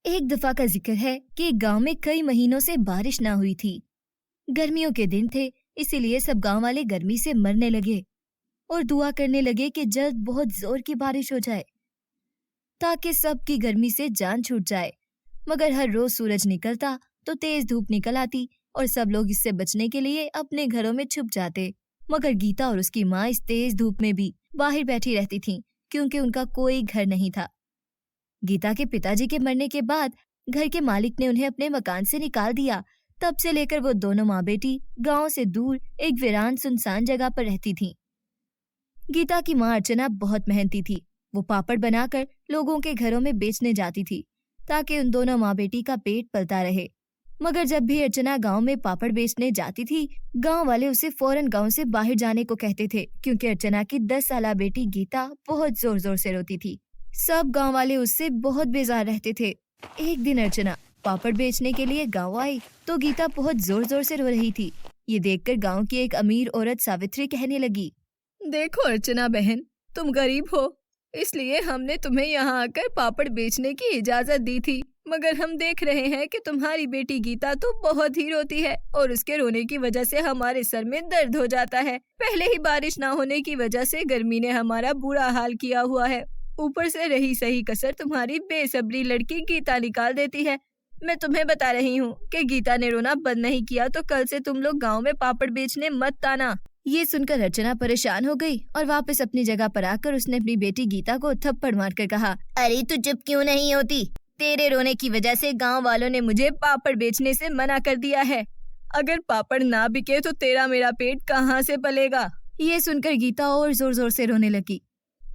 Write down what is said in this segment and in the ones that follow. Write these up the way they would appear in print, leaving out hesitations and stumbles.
एक दफा का जिक्र है कि एक गांव में कई महीनों से बारिश ना हुई थी। गर्मियों के दिन थे, इसीलिए सब गांव वाले गर्मी से मरने लगे और दुआ करने लगे कि जल्द बहुत जोर की बारिश हो जाए ताकि सबकी गर्मी से जान छूट जाए। मगर हर रोज सूरज निकलता तो तेज धूप निकल आती और सब लोग इससे बचने के लिए अपने घरों में छुप जाते। मगर गीता और उसकी माँ इस तेज धूप में भी बाहर बैठी रहती थीं, क्योंकि उनका कोई घर नहीं था। गीता के पिताजी के मरने के बाद घर के मालिक ने उन्हें अपने मकान से निकाल दिया। तब से लेकर वो दोनों माँ बेटी गांव से दूर एक वीरान सुनसान जगह पर रहती थीं। गीता की माँ अर्चना बहुत मेहनती थी। वो पापड़ बनाकर लोगों के घरों में बेचने जाती थी ताकि उन दोनों माँ बेटी का पेट पलता रहे। मगर जब भी अर्चना गांव में पापड़ बेचने जाती थी, गांव वाले उसे फौरन गांव से बाहर जाने को कहते थे, क्योंकि अर्चना की 10 साला बेटी गीता बहुत जोर जोर से रोती थी। सब गांव वाले उससे बहुत बेजार रहते थे। एक दिन अर्चना पापड़ बेचने के लिए गांव आई तो गीता बहुत जोर जोर से रो रही थी। ये देखकर गांव की एक अमीर औरत सावित्री कहने लगी, देखो अर्चना बहन, तुम गरीब हो, इसलिए हमने तुम्हें यहाँ आकर पापड़ बेचने की इजाजत दी थी। मगर हम देख रहे हैं कि तुम्हारी बेटी गीता तो बहुत ही रोती है और उसके रोने की वजह से हमारे सर में दर्द हो जाता है। पहले ही बारिश ना होने की वजह से गर्मी ने हमारा बुरा हाल किया हुआ है। ऊपर से रही सही कसर तुम्हारी बेसब्री लड़की गीता निकाल देती है। मैं तुम्हें बता रही हूँ कि गीता ने रोना बंद नहीं किया तो कल से तुम लोग गाँव में पापड़ बेचने मत आना। ये सुनकर अर्चना परेशान हो गई और वापस अपनी जगह पर आकर उसने अपनी बेटी गीता को थप्पड़ मारकर कहा, अरे तू चुप क्यों नहीं होती? तेरे रोने की वजह से गांव वालों ने मुझे पापड़ बेचने से मना कर दिया है। अगर पापड़ ना बिके तो तेरा मेरा पेट कहाँ से पलेगा। ये सुनकर गीता और जोर जोर से रोने लगी।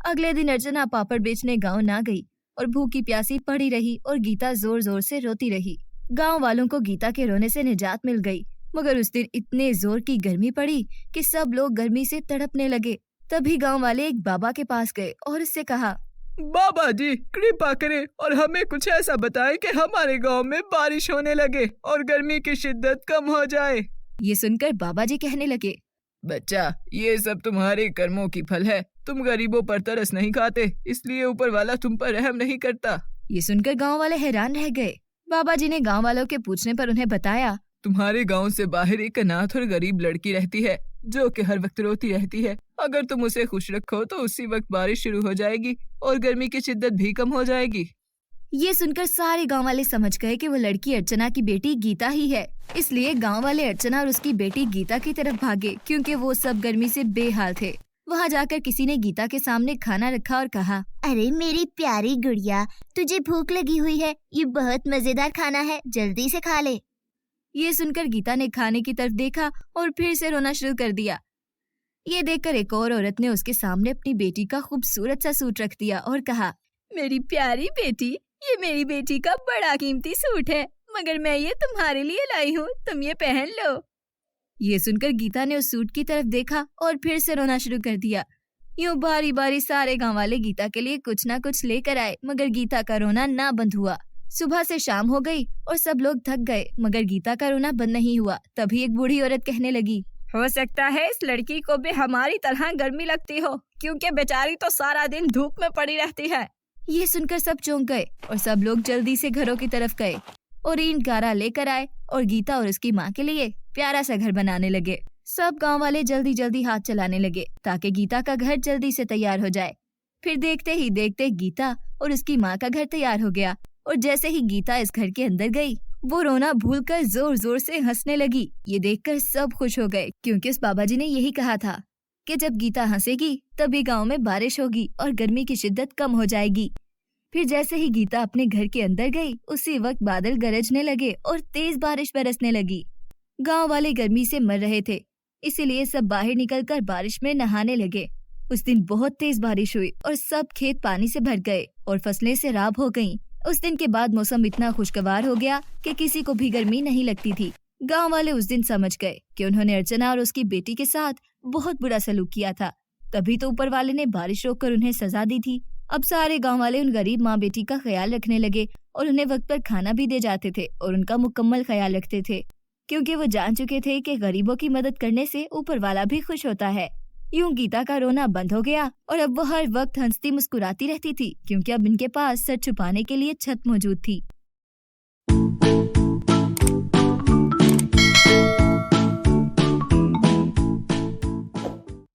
अगले दिन अर्चना पापड़ बेचने गांव ना गई और भूखी प्यासी पड़ी रही और गीता जोर जोर से रोती रही। गांव वालों को गीता के रोने से निजात मिल गई, मगर उस दिन इतने जोर की गर्मी पड़ी कि सब लोग गर्मी से तड़पने लगे। तभी गांव वाले एक बाबा के पास गए और उससे कहा, बाबा जी कृपा करें और हमें कुछ ऐसा बताएं कि हमारे गांव में बारिश होने लगे और गर्मी की शिद्दत कम हो जाए। ये सुनकर बाबा जी कहने लगे, बच्चा, ये सब तुम्हारे कर्मों की फल है। तुम गरीबों पर तरस नहीं खाते, इसलिए ऊपर वाला तुम पर रहम नहीं करता। ये सुनकर गांव वाले हैरान रह गए। बाबा जी ने गांव वालों के पूछने पर उन्हें बताया, तुम्हारे गांव से बाहर एक अनाथ और गरीब लड़की रहती है जो कि हर वक्त रोती रहती है। अगर तुम उसे खुश रखो तो उसी वक्त बारिश शुरू हो जाएगी और गर्मी की शिद्दत भी कम हो जाएगी। ये सुनकर सारे गांव वाले समझ गए कि वो लड़की अर्चना की बेटी गीता ही है। इसलिए गांव वाले अर्चना और उसकी बेटी गीता की तरफ भागे, क्योंकि वो सब गर्मी से बेहाल थे। वहाँ जाकर किसी ने गीता के सामने खाना रखा और कहा, अरे मेरी प्यारी गुड़िया, तुझे भूख लगी हुई है, ये बहुत मजेदार खाना है, जल्दी से खा ले। ये सुनकर गीता ने खाने की तरफ देखा और फिर से रोना शुरू कर दिया। ये देखकर एक और औरत ने उसके सामने अपनी बेटी का खूबसूरत सा सूट रख दिया और कहा, मेरी प्यारी बेटी, ये मेरी बेटी का बड़ा कीमती सूट है, मगर मैं ये तुम्हारे लिए लाई हूँ, तुम ये पहन लो। ये सुनकर गीता ने उस सूट की तरफ देखा और फिर से रोना शुरू कर दिया। यूं बारी बारी सारे गांव वाले गीता के लिए कुछ ना कुछ लेकर आए, मगर गीता का रोना ना बंद हुआ। सुबह से शाम हो गई और सब लोग थक गए, मगर गीता का रोना बंद नहीं हुआ। तभी एक बूढ़ी औरत कहने लगी, हो सकता है इस लड़की को भी हमारी तरह गर्मी लगती हो, क्योंकि बेचारी तो सारा दिन धूप में पड़ी रहती है। ये सुनकर सब चौंक गए और सब लोग जल्दी से घरों की तरफ गए और ईंट गारा लेकर आए और गीता और उसकी माँ के लिए प्यारा सा घर बनाने लगे। सब गांव वाले जल्दी जल्दी हाथ चलाने लगे ताकि गीता का घर जल्दी से तैयार हो जाए। फिर देखते ही देखते गीता और उसकी माँ का घर तैयार हो गया और जैसे ही गीता इस घर के अंदर गई, वो रोना भूलकर जोर जोर से हंसने लगी। ये देखकर सब खुश हो गए, क्योंकि उस बाबा जी ने यही कहा था कि जब गीता हंसेगी तभी गांव में बारिश होगी और गर्मी की शिद्दत कम हो जाएगी। फिर जैसे ही गीता अपने घर के अंदर गई, उसी वक्त बादल गरजने लगे और तेज बारिश बरसने लगी। गांव वाले गर्मी से मर रहे थे, इसीलिए सब बाहर निकलकर बारिश में नहाने लगे। उस दिन बहुत तेज बारिश हुई और सब खेत पानी से भर गए और फसलें सैराब हो गईं। उस दिन के बाद मौसम इतना खुशगवार हो गया कि किसी को भी गर्मी नहीं लगती थी। गांव वाले उस दिन समझ गए कि उन्होंने अर्चना और उसकी बेटी के साथ बहुत बुरा सलूक किया था, तभी तो ऊपर वाले ने बारिश रोककर उन्हें सजा दी थी। अब सारे गांव वाले उन गरीब माँ बेटी का ख्याल रखने लगे और उन्हें वक्त पर खाना भी दे जाते थे और उनका मुकम्मल ख्याल रखते थे, क्योंकि वो जान चुके थे कि गरीबों की मदद करने से ऊपर वाला भी खुश होता है। यूं गीता का रोना बंद हो गया और अब वो हर वक्त हंसती मुस्कुराती रहती थी, क्योंकि अब इनके पास सर छुपाने के लिए छत मौजूद थी। है।